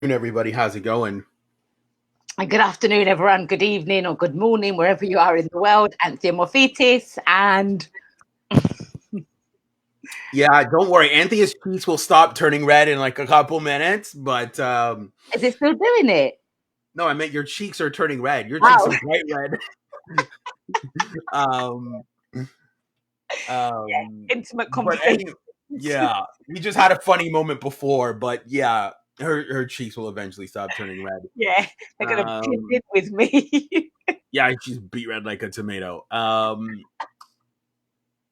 Everybody, how's it going? And good afternoon, everyone. Good evening or good morning, wherever you are in the world. Anthea Morphetis. And Yeah, don't worry. Anthony's cheeks will stop turning red in like a couple minutes, but is it still doing it? no, I meant your cheeks are turning red. Your cheeks Wow. are bright red. um, Intimate but conversation. yeah, we just had a funny moment before, but yeah, her cheeks will eventually stop turning red. Yeah, they're going to blend Um, in with me. yeah, she's beet red like a tomato.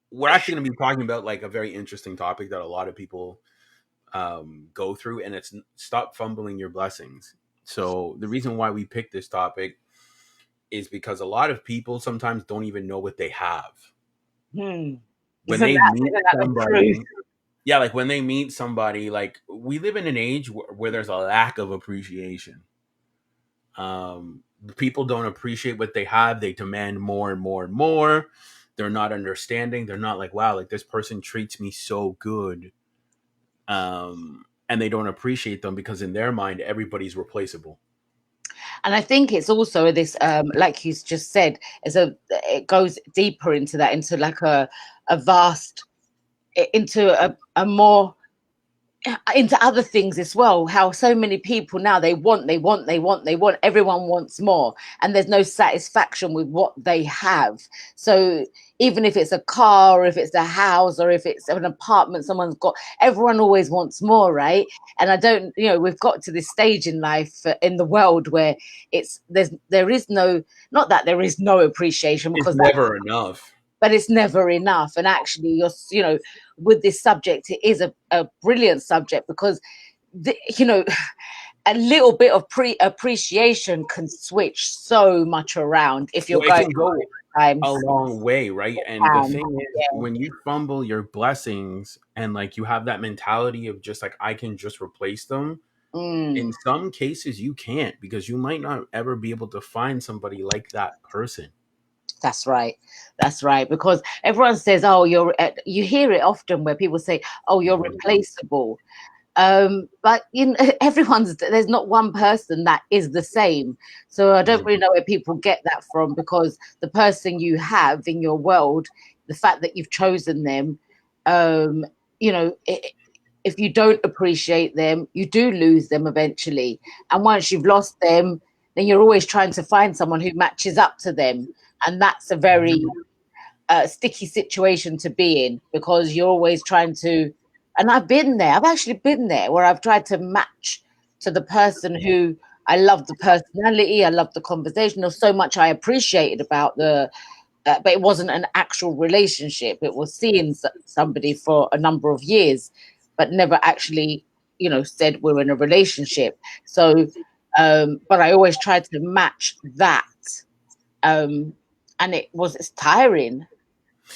We're actually going to be talking about like a very interesting topic that a lot of people go through, and it's stop fumbling your blessings. So the reason why we picked this topic is because a lot of people sometimes don't even know what they have Hmm. when they meet Isn't that the truth? somebody. Yeah, like when they meet somebody, like we live in an age where there's a lack of appreciation. People don't appreciate what they have. They demand more and more and more. They're not understanding. They're not like, wow, like this person treats me so good. And they don't appreciate them because in their mind everybody's replaceable. And I think it's also this, like you just said, it goes deeper into that, into like a vast, into a more into other things as well. How so many people now they want, everyone wants more, and there's no satisfaction with what they have. So even if it's a car, or if it's a house, or if it's an apartment someone's got, everyone always wants more, right? And I don't, we've got to this stage in life, in the world, where there is no, not that there is no appreciation, It's because that, never enough. but it's never enough. And actually, with this subject, it is a brilliant subject, because a little bit of appreciation can switch so much around if you're Well, it going can go through a times. long way, right? And the And thing is, yeah. when you fumble your blessings and like you have that mentality of just like I can just replace them, in Mm, some cases you can't because you might not ever be able to find somebody like that person. that's right. That's right. Because everyone says, "Oh, you hear it often where people say, "Oh, you're replaceable." But there's not one person that is the same. So I don't really know where people get that from, because the person you have in your world, the fact that you've chosen them, um, if you don't appreciate them, you do lose them eventually. And once you've lost them, then you're always trying to find someone who matches up to them, and that's a very sticky situation to be in, because you're always trying to, and I've actually been there, where I've tried to match to the person who I love, the personality, I love the conversation, there's so much I appreciated about but it wasn't an actual relationship. It was seeing somebody for a number of years, but never actually, said we're in a relationship. So, but I always tried to match that. Um, and it's tiring.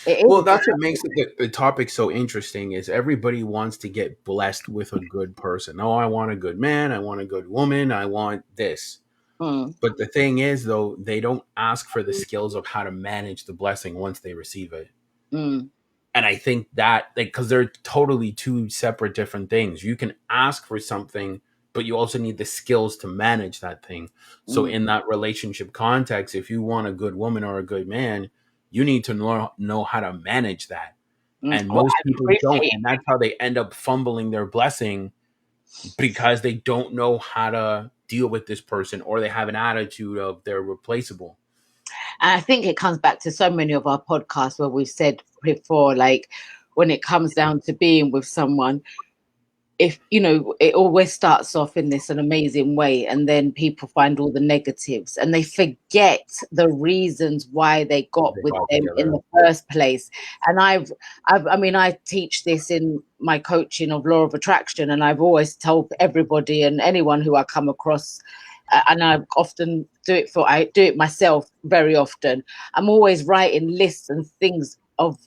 It Well, is. that's what makes the topic so interesting is everybody wants to get blessed with a good person. Oh, I want a good man, I want a good woman, I want this. Mm, But the thing is though, they don't ask for the skills of how to manage the blessing once they receive it. mm, And I think that like because they're totally two separate different things. You can ask for something, but you also need the skills to manage that thing. So mm, in that relationship context, if you want a good woman or a good man, you need to know how to manage that. mm. And Well, most I people don't, appreciate and that's how they end up fumbling their blessing because they don't know how to deal with this person or they have an attitude of they're replaceable. And I think it comes back to so many of our podcasts where we've said before, like, when it comes down to being with someone, if it always starts off in this an amazing way, and then people find all the negatives, and they forget the reasons why they got They with got them in together. the first place. And I teach this in my coaching of law of attraction, and I've always told everybody and anyone who I come across, and I do it myself very often. I'm always writing lists and things of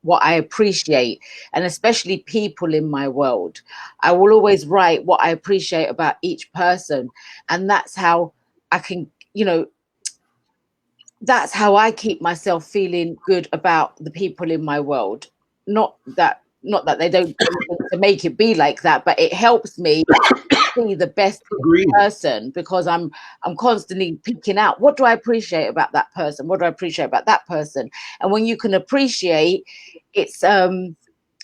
what I appreciate, and especially people in my world. I will always write what I appreciate about each person. And that's how I can, that's how I keep myself feeling good about the people in my world. Not that they don't do anything to make it be like that, but it helps me see the best in Agreed. a person because I'm constantly picking out what do I appreciate about that person, what do I appreciate about that person. And when you can appreciate, it's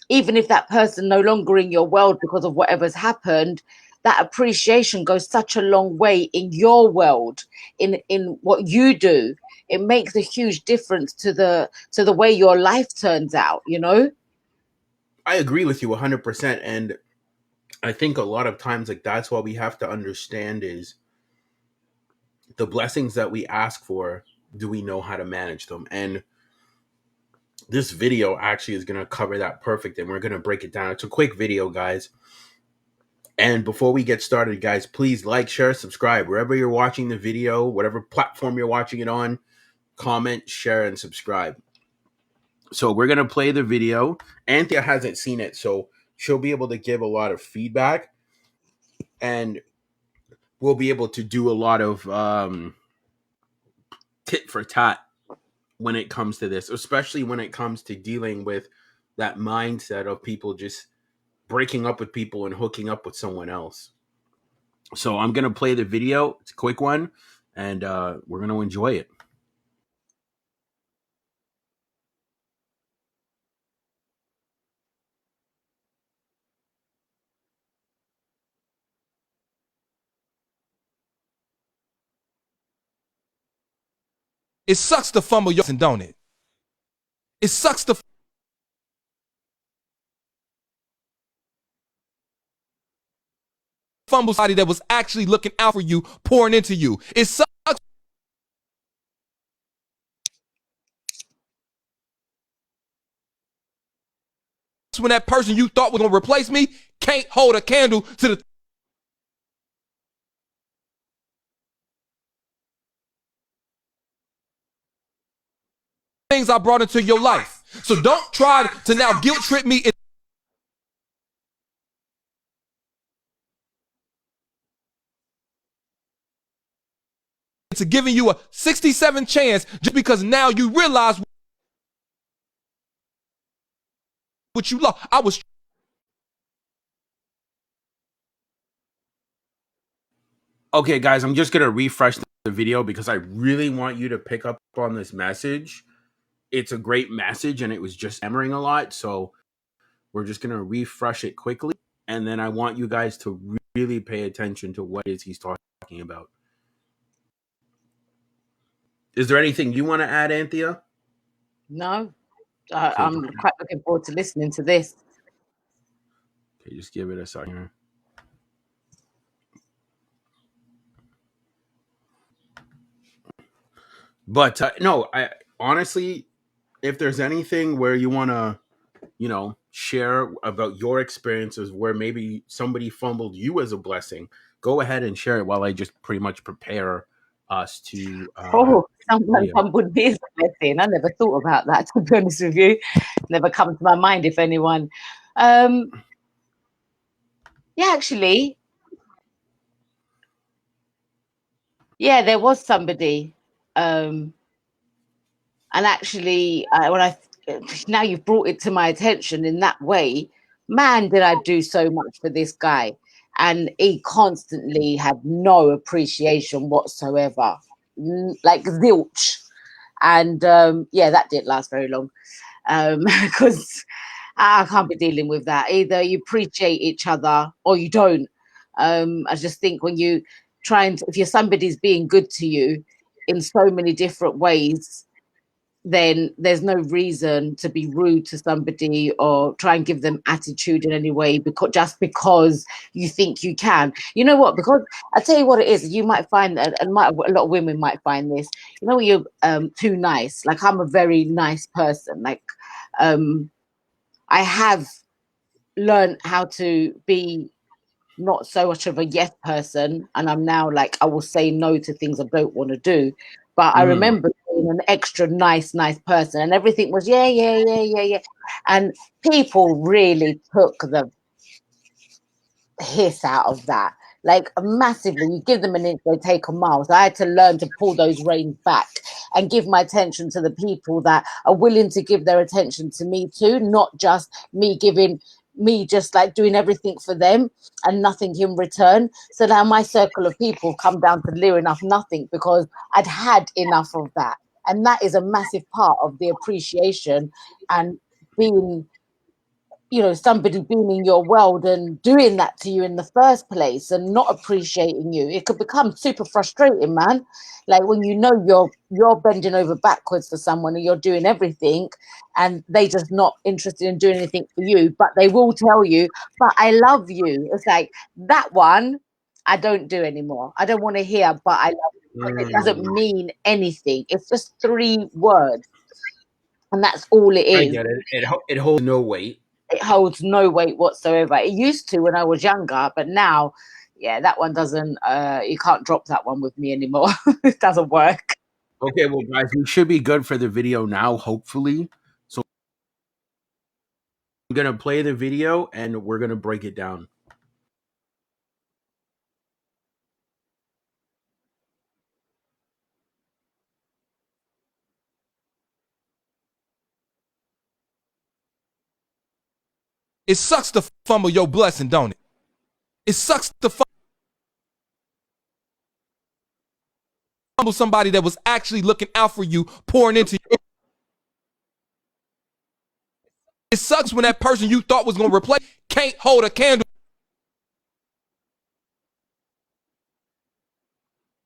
even if that person no longer in your world because of whatever's happened, that appreciation goes such a long way in your world, in what you do. It makes a huge difference to the way your life turns out, you know. I agree with you 100%. And I think a lot of times, like, that's what we have to understand is the blessings that we ask for, do we know how to manage them? And this video actually is going to cover that perfect, and we're going to break it down. It's a quick video, guys. And before we get started, guys, please like, share, subscribe wherever you're watching the video, whatever platform you're watching it on. Comment, share, and subscribe. So we're going to play the video. Anthea hasn't seen it, so she'll be able to give a lot of feedback, and we'll be able to do a lot of tit for tat when it comes to this, especially when it comes to dealing with that mindset of people just breaking up with people and hooking up with someone else. So I'm going to play the video. It's a quick one, and we're going to enjoy it. It sucks to fumble your, don't it? It sucks to fumble somebody that was actually looking out for you, pouring into you. It sucks when that person you thought was going to replace me can't hold a candle to the things I brought into your life. So don't try to now guilt trip me into giving you a 67 chance just because now you realize what you lost. I was Okay, guys, I'm just going to refresh the video because I really want you to pick up on this message. It's a great message, and it was just hammering a lot. So we're just going to refresh it quickly. And then I want you guys to really pay attention to what it is he's talking about. Is there anything you want to add, Anthea? No, Okay, I'm quite looking forward to listening to this. okay, just give it a second. But no, I honestly, if there's anything where you want to, share about your experiences where maybe somebody fumbled you as a blessing, go ahead and share it while I just pretty much prepare us to Oh, someone video. fumbled me as a blessing. I never thought about that, to be honest with you. Never come to my mind if anyone. Yeah, actually, yeah, there was somebody. And actually, when I now you've brought it to my attention in that way, man, did I do so much for this guy. And he constantly had no appreciation whatsoever, like zilch. And yeah, that didn't last very long because I can't be dealing with that. Either you appreciate each other or you don't. I just think when you if you're somebody's being good to you in so many different ways, then there's no reason to be rude to somebody or try and give them attitude in any way because you think you can. You know what? Because I tell you what it is, you might find that, and a lot of women might find this. You know, when you're too nice. Like I'm a very nice person. Like I have learned how to be not so much of a yes person, and I'm now like I will say no to things I don't want to do. But I Mm. remember being an extra nice person, and everything was yeah, and people really took the hiss out of that. Like massively, you give them an inch, they take a mile. So I had to learn to pull those reins back and give my attention to the people that are willing to give their attention to me too, not just me giving me just like doing everything for them and nothing in return. So now my circle of people come down to near enough nothing because I'd had enough of that. And that is a massive part of the appreciation and being, you know, somebody being in your world and doing that to you in the first place and not appreciating you. It could become super frustrating, man. Like when you know you're bending over backwards for someone and you're doing everything and they just not interested in doing anything for you, but they will tell you, but I love you. It's like that one I don't do anymore. I don't want to hear, but I love you. It doesn't mean anything. It's just 3 words. And that's all it I is. get it. It holds no weight. It holds no weight whatsoever. It used to when I was younger, but now, yeah, that one doesn't. You can't drop that one with me anymore. It doesn't work. Okay, well, guys, we should be good for the video now, hopefully. So I'm gonna play the video and we're gonna break it down. It sucks to fumble your blessing, don't it? It sucks to fumble somebody that was actually looking out for you, pouring into you. It sucks when that person you thought was going to replace can't hold a candle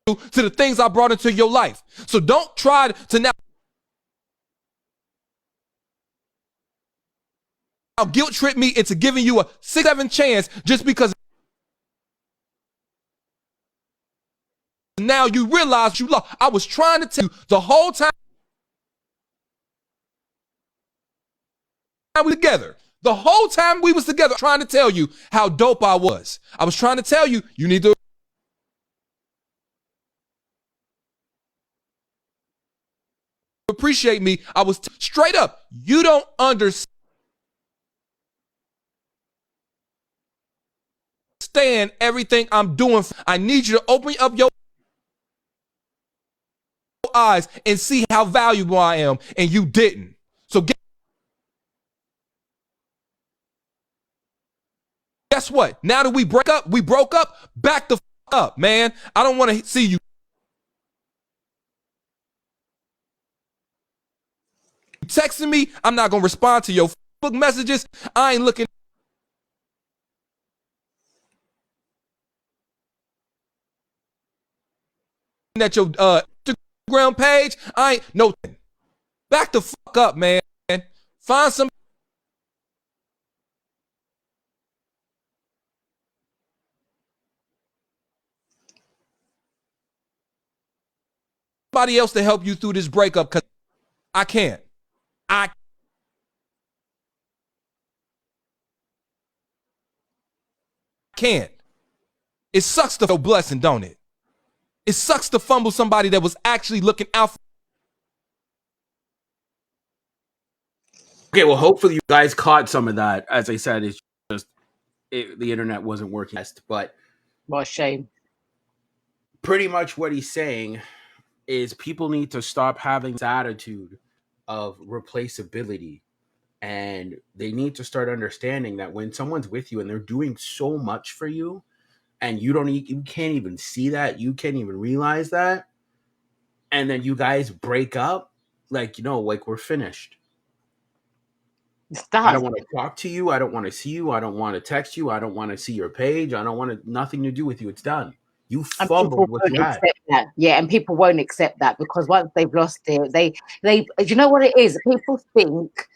to the things I brought into your life. So don't try to now guilt trip me into giving you a 6-7 chance just because now you realize you lost. I was trying to tell you the whole time we were together. The whole time we was together, trying to tell you how dope I was. I was trying to tell you, you need to appreciate me. I was straight up. You don't understand everything I'm doing. I need you to open up your eyes and see how valuable I am, and you didn't. So guess what? Now that we broke up, back the up, man. I don't want to see you texting me. I'm not going to respond to your Facebook messages. I ain't looking at your Instagram page. I ain't no. Back the fuck up, man. Find somebody else to help you through this breakup, because I can't. I can't. It sucks to feel blessing, don't it? It sucks to fumble somebody that was actually looking out for. Okay, well, hopefully you guys caught some of that. As I said, it's just the internet wasn't working, but What a shame. pretty much what he's saying is people need to stop having this attitude of replaceability, and they need to start understanding that when someone's with you and they're doing so much for you and you can't even see that, you can't even realize that, and then you guys break up, like, like, we're finished. It's I done. don't want to talk to you. I don't want to see you. I don't want to text you. I don't want to see your page. I don't want nothing to do with you. It's done. You And fumbled people what won't you had. accept that. Yeah, and people won't accept that because once they've lost it, they you know what it is? People think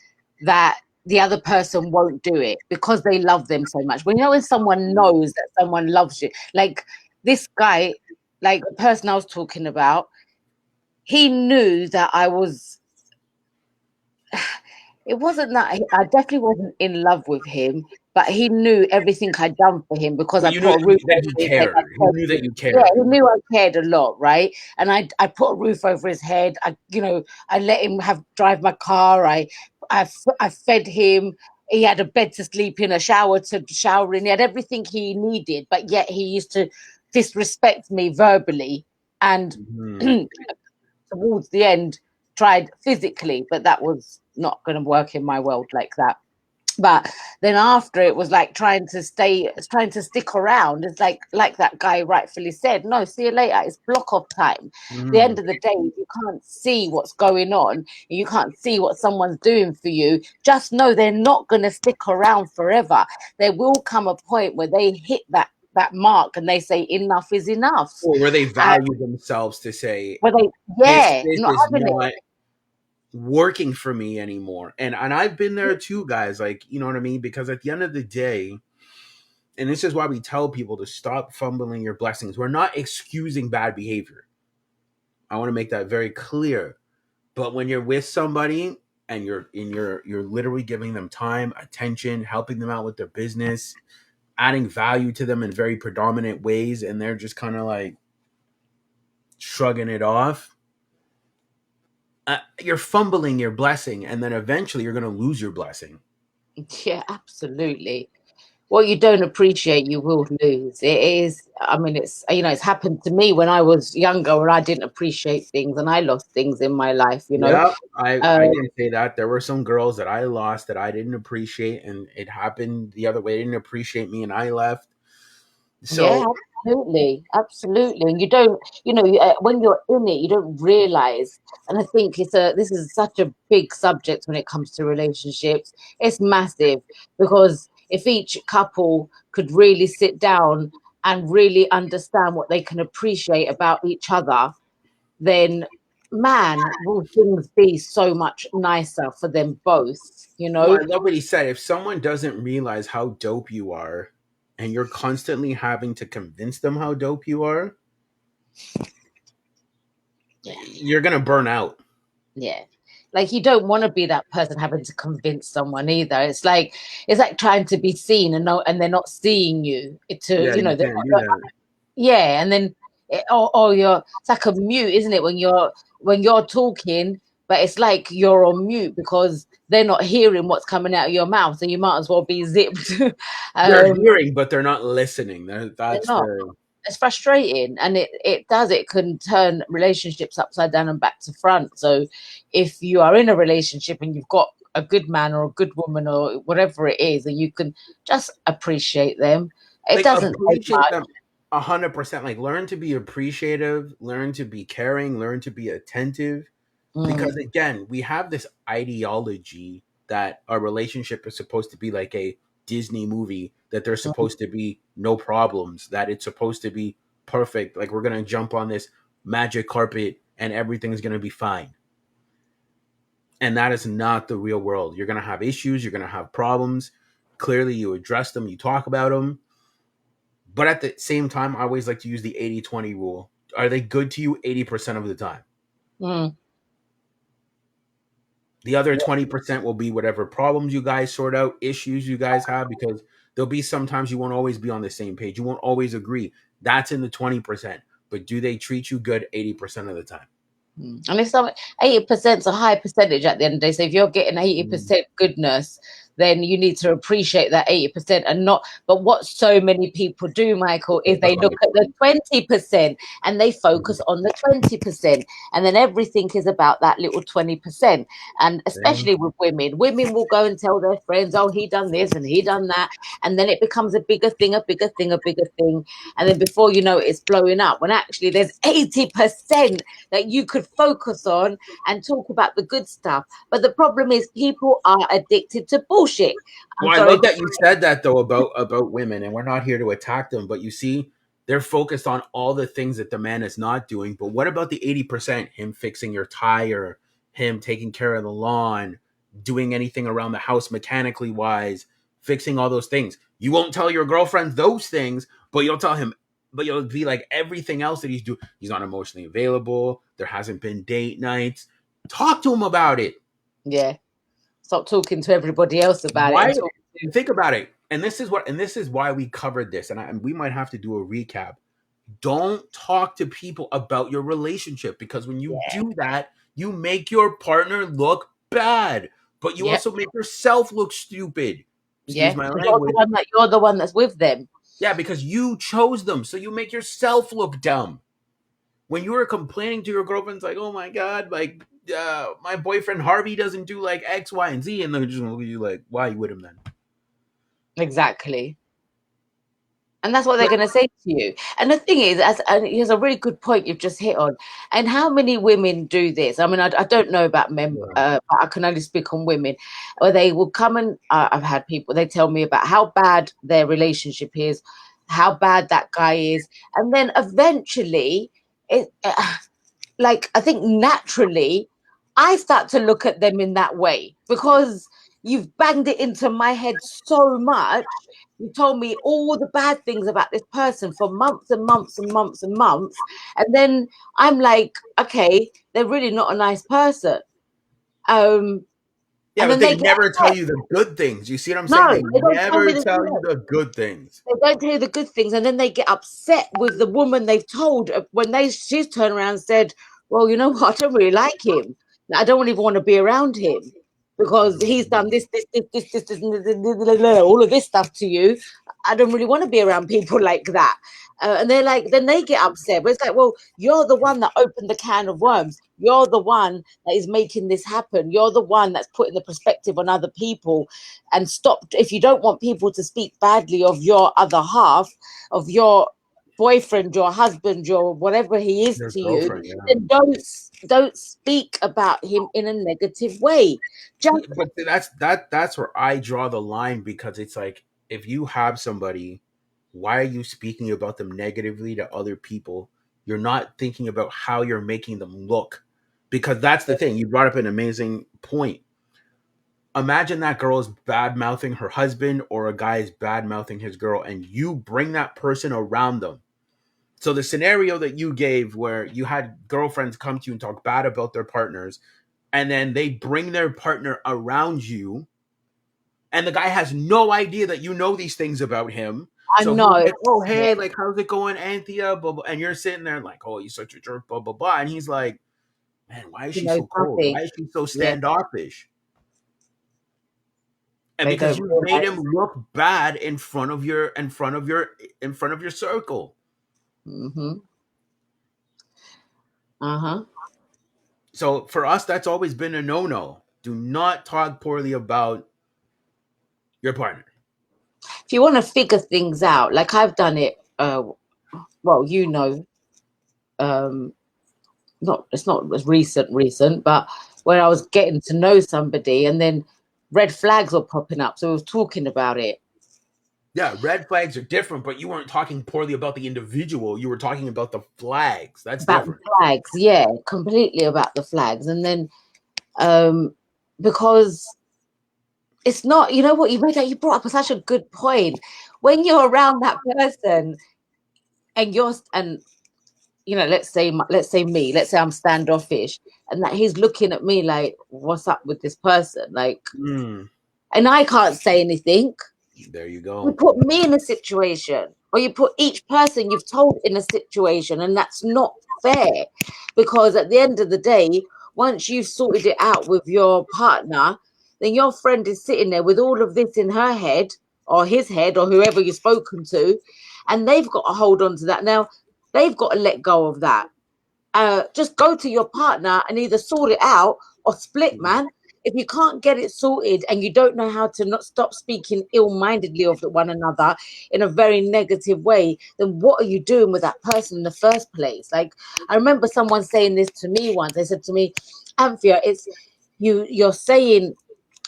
that the other person won't do it because they love them so much. When when someone knows that someone loves you, like this guy, like the person I was talking about, he knew that I was. It wasn't that I definitely wasn't in love with him, but he knew everything I'd done for him because But I you knew put a roof that over you his head. cared. He knew that you Yeah, cared. he knew I cared a lot, right? And I put a roof over his head. I let him drive my car. I fed him. He had a bed to sleep in, a shower to shower in. He had everything he needed, but yet he used to disrespect me verbally and Mhm. towards the end tried physically, but that was not going to work in my world like that. But then after, it was like trying to stick around. It's like that guy rightfully said, no, see you later. It's block off time. At the end of the day, if you can't see what's going on, you can't see what someone's doing for you, just know they're not going to stick around forever. There will come a point where they hit that mark and they say enough is enough. Or where they value themselves to say, where they, this not is having not it. working for me anymore. And I've been there too, guys. Like, you know what I mean? Because at the end of the day, and this is why we tell people to stop fumbling your blessings. We're not excusing bad behavior. I want to make that very clear. But when you're with somebody and you're literally giving them time, attention, helping them out with their business, adding value to them in very predominant ways, and they're just kind of like shrugging it off, you're fumbling your blessing, and then eventually you're going to lose your blessing. Yeah, absolutely. What you don't appreciate, you will lose. It is, I mean, it's, it's happened to me when I was younger, where I didn't appreciate things and I lost things in my life, Yeah, I Um, didn't say that. There were some girls that I lost that I didn't appreciate, and it happened the other way. They didn't appreciate me, and I left. Yeah, So absolutely, absolutely. And you don't, when you're in it, you don't realize. And I think this is such a big subject when it comes to relationships. It's massive, because if each couple could really sit down and really understand what they can appreciate about each other, then man, will things be so much nicer for them both, well, I love what he said. If someone doesn't realize how dope you are, and you're constantly having to convince them how dope you are, Yeah. you're gonna burn out. Yeah. Like, you don't want to be that person having to convince someone either. It's like trying to be seen and they're not seeing you. Yeah, you can't do that. Yeah, and then it's like a mute, isn't it? When you're talking, but it's like you're on mute because they're not hearing what's coming out of your mouth, so you might as well be zipped. They're um, hearing, but they're not listening. they're That's not. the It's frustrating, and it can turn relationships upside down and back to front. So if you are in a relationship and you've got a good man or a good woman or whatever it is, and you can just appreciate them, it like doesn't take appreciate much. them 100%. Like, learn to be appreciative, learn to be caring, learn to be attentive. Because again, we have this ideology that a relationship is supposed to be like a Disney movie, that there's supposed to be no problems, that it's supposed to be perfect. Like, we're gonna jump on this magic carpet and everything's gonna be fine. And that is not the real world. You're gonna have issues, you're gonna have problems. Clearly, you address them, you talk about them. But at the same time, I always like to use the 80-20 rule. Are they good to you 80% of the time? Mm. The other 20% will be whatever problems you guys sort out, issues you guys have, because there'll be sometimes you won't always be on the same page. You won't always agree. That's in the 20%. But do they treat you good 80% of the time? And if 80% is a high percentage at the end of the day. So if you're getting 80% goodness, then you need to appreciate that 80% and not. But what so many people do, Michael, is Focus they on look the at the 20% and they focus on the 20%, and then everything is about that little 20%. And yeah. especially with women will go and tell their friends, "Oh, he done this and he done that," and then it becomes a bigger thing, a bigger thing, a bigger thing, and then before you know it, it's blowing up. When actually there's 80% that you could focus on and talk about the good stuff. But the problem is people are addicted to bullshit. I'm Well, I sorry. love that you said that though about women, and we're not here to attack them, but you see, they're focused on all the things that the man is not doing. But what about the 80%? Him fixing your tire, him taking care of the lawn, doing anything around the house mechanically wise, fixing all those things. You won't tell your girlfriend those things, but you'll tell him. But you'll be like, everything else that he's doing. He's not emotionally available. There hasn't been date nights. Talk to him about it. Yeah. Stop talking to everybody else about it Why? and talk to. Think about it. And this is why we covered this. And we might have to do a recap. Don't talk to people about your relationship, because when you do that, you make your partner look bad, but you Yep. also make yourself look stupid. Excuse Yeah. my Because language. you're the one that's with them. Yeah, because you chose them, so you make yourself look dumb. When you were complaining to your girlfriends, like, "Oh my god, like, my boyfriend Harvey doesn't do like X, Y, and Z," and they're just gonna look at you like, "Why are you with him then?" Exactly. And that's what they're going to say to you. And the thing is, and here's a really good point you've just hit on. And how many women do this? I mean, I don't know about men, Yeah. but I can only speak on women. Where they will come and I've had people, they tell me about how bad their relationship is, how bad that guy is. And then eventually, it, like, I think naturally, I start to look at them in that way because you've banged it into my head so much. You told me all the bad things about this person for months and months and months and months. And then I'm like, okay, they're really not a nice person. Um, Yeah, and but then they they get never tell upset. you the good things. You see what I'm saying? No, They they don't tell me never the tell you good. the good things. They don't tell you the good things, and then they get upset with the woman they've told when she's turned around and said, "Well, you know what? I don't really like him. I don't even want to be around him because he's done this, all of this stuff to you. I don't really want to be around people like that." And they're like, then they get upset. But it's like, well, you're the one that opened the can of worms. You're the one that is making this happen. You're the one that's putting the perspective on other people. And stop, if you don't want people to speak badly of your other half, of your boyfriend, your husband, your whatever he is Your to you, girlfriend, yeah. then don't speak about him in a negative way. Just But that's where I draw the line, because it's like, if you have somebody, why are you speaking about them negatively to other people? You're not thinking about how you're making them look. Because that's the thing. You brought up an amazing point. Imagine that girl is bad mouthing her husband, or a guy is bad mouthing his girl, and you bring that person around them. So the scenario that you gave, where you had girlfriends come to you and talk bad about their partners, and then they bring their partner around you, and the guy has no idea that you know these things about him. I So he's know, like, "Oh, yeah, hey, like, how's it going, Anthea?" Blah, blah. And you're sitting there like, "Oh, you're such a jerk." Blah blah blah. And he's like, "Man, why is he she knows so cold? nothing. Why is she so Yeah, standoffish?" And they because don't you made him realize. look bad in front of your circle. Mm-hmm. Uh-huh. So for us, that's always been a no-no. Do not talk poorly about your partner. If you want to figure things out, like I've done it, well, um, not it's not as recent, but when I was getting to know somebody and then red flags were popping up. So I was talking about it. Yeah, red flags are different, but you weren't talking poorly about the individual. You were talking about the flags. That's About the different. flags, yeah, completely about the flags. And then um because it's not, you know what, you brought up such a good point. When you're around that person and let's say I'm standoffish and that he's looking at me like, what's up with this person? Like, Mm, and I can't say anything. there you You go. put me in a situation, or you put each person you've told in a situation, and that's not fair. Because at the end of the day, once you've sorted it out with your partner, then your friend is sitting there with all of this in her head, or his head, or whoever you've spoken to, and they've got to hold on to that. Now, they've got to let go of that. Just go to your partner and either sort it out or split, Mm, man. If you can't get it sorted and you don't know how to not stop speaking ill-mindedly of one another in a very negative way, then what are you doing with that person in the first place? Like, I remember someone saying this to me once. They said to me, Anthea, it's you're saying,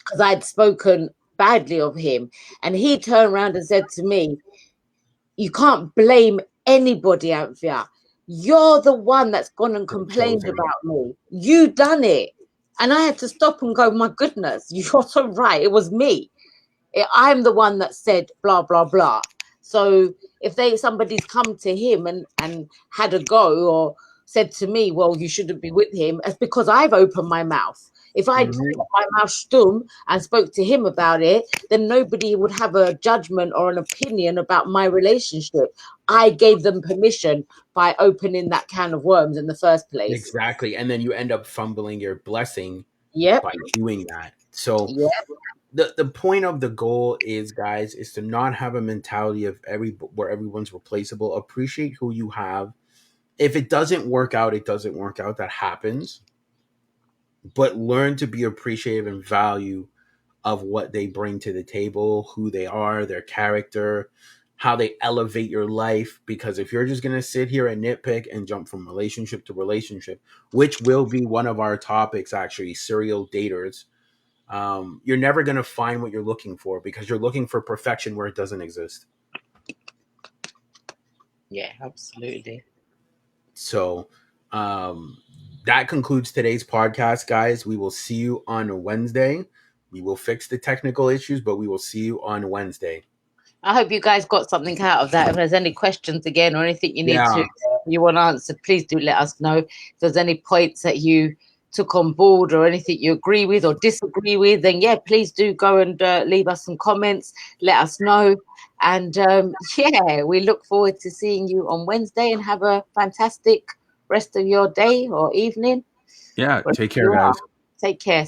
because I'd spoken badly of him, and he turned around and said to me, you can't blame anybody, Anthea. You're the one that's gone and the complained chosen. about me. You done it. And I had to stop and go, my goodness, you're so right. It was me. I'm the one that said blah, blah, blah. So if somebody's come to him and had a go or said to me, well, you shouldn't be with him, it's because I've opened my mouth. If I'd Mhm. kept my mouth stum and spoke to him about it, then nobody would have a judgment or an opinion about my relationship. I gave them permission by opening that can of worms in the first place. Exactly. And then you end up fumbling your blessing Yep. by doing that. So Yep. the point of the goal is, guys, is to not have a mentality of where everyone's replaceable. Appreciate who you have. If it doesn't work out, it doesn't work out. That happens. But learn to be appreciative and value of what they bring to the table, who they are, their character, how they elevate your life. Because if you're just going to sit here and nitpick and jump from relationship to relationship, which will be one of our topics, actually, serial daters, you're never going to find what you're looking for, because you're looking for perfection where it doesn't exist. Yeah, absolutely. So that concludes today's podcast, guys. We will see you on Wednesday. We will fix the technical issues, but we will see you on Wednesday. I hope you guys got something out of that. If there's any questions again or anything you want answered, please do let us know. If there's any points that you took on board or anything you agree with or disagree with, then yeah, please do go and leave us some comments. Let us know. And yeah, we look forward to seeing you on Wednesday, and have a fantastic rest of your day or evening. Yeah, take care, guys. Take care.